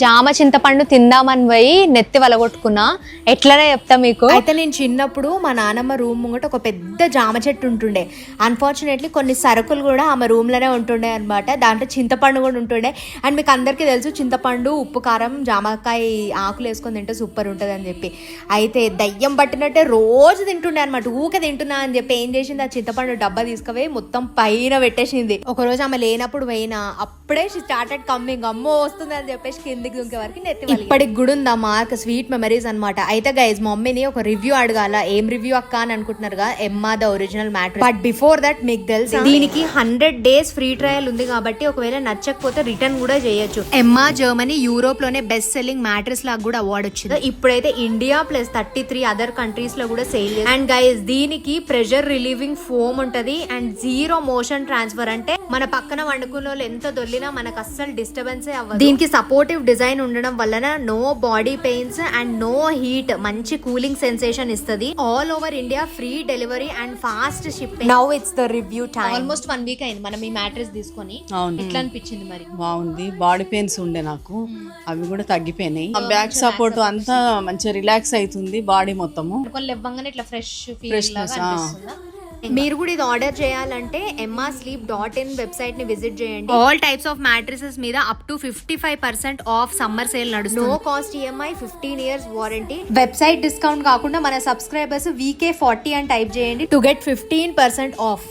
జామ చింతపండు తిందామని పోయి నెత్తి వలగొట్టుకున్నా. ఎట్లనే చెప్తా మీకు. అయితే నేను చిన్నప్పుడు మా నానమ్మ రూమ్ ముంగట ఒక పెద్ద జామ చెట్టు ఉంటుండే. అన్ఫార్చునేట్లీ కొన్ని సరుకులు కూడా ఆమె రూమ్లోనే ఉంటుండే అనమాట. దాంట్లో చింతపండు కూడా ఉంటుండే. అండ్ మీకు అందరికీ తెలుసు చింతపండు, ఉప్పు, కారం, జామకాయ ఆకులు వేసుకొని తింటే సూపర్ ఉంటుంది అని చెప్పి. అయితే దయ్యం పట్టినట్టే రోజు తింటుండే అనమాట. ఊకే తింటున్నా అని చెప్పి ఏం చేసింది, ఆ చింతపండు డబ్బా తీసుకుపోయి మొత్తం పైన పెట్టేసింది. ఒకరోజు ఆమె లేనప్పుడు పోయినా అప్పుడే స్టార్టెడ్ కమ్మింగ్, అమ్మో వస్తుంది అని చెప్పేసి కిందికి దుంకే వరకు నెత్తి ఇప్పటికి కూడా ఉందా మార్క్. స్వీట్ మెమరీస్ అనమాట. అయితే గైజ్ మమ్మీని ఒక రివ్యూ అడగాల. ఏం రివ్యూ అక్క అని అనుకుంటున్నారుగా, Emma the original mattress. But before that మీకు తెలుసు దీనికి 100 days ఫ్రీ ట్రయల్ ఉంది కాబట్టి ఒకవేళ నచ్చకపోతే రిటర్న్ కూడా చేయొచ్చు. ఎమ్మా జర్మనీ యూరోప్ లోనే బెస్ట్ సెల్లింగ్ మ్యాట్రెస్ లాగా కూడా అవార్డు వచ్చింది. ఇప్పుడైతే ఇండియా ప్లస్ 33 అదర్ కంట్రీస్ లో కూడా సేల్ చేస్తుంది. అండ్ గైజ్ దీనికి ప్రెషర్ రిలీవింగ్ ఫోమ్ ఉంటది అండ్ 0 మోషన్ ట్రాన్స్ఫర్. అంటే మన పక్కన వండుకున్న వాళ్ళు ఎంత దొల్లినా మనకు అస్సలు డిస్టర్బెన్స్ అవ్వదు. దీనికి సపోర్టివ్ డిజైన్ ఉండడం వలన no body pains and no heat, మంచి కూలింగ్ సెన్సేషన్ ఇస్తుంది. All over India free delivery and fast shipping. Now it's the review time. Almost 1 week అయింది మనం ఈ మ్యాట్రెస్ తీసుకొని. ఎట్లా అనిపించింది మరి? బాగుంది. బాడీ పెయిన్స్ ఉండే నాకు, అవి కూడా తగ్గిపోయినాయి. బ్యాక్ సపోర్ట్ అంతా మంచిగా రిలాక్స్ అవుతుంది బాడీ మొత్తము. లేవగానే ఇట్లా ఫ్రెష్ ఫీల్ లాగా అనిపిస్తుందా? మీరు కూడా ఇది ఆర్డర్ చేయాలంటే emmasleep.in వెబ్సైట్ ని విజిట్ చేయండి. ఆల్ టైప్స్ ఆఫ్ మ్యాట్రెసెస్ మీద up to 55% off summer sale నడుస్తుంది. No cost EMI, 15 years warranty. Website discount కాకుండా మన సబ్స్క్రైబర్స్ VK40 అని టైప్ చేయండి టు గెట్ 15% ఆఫ్.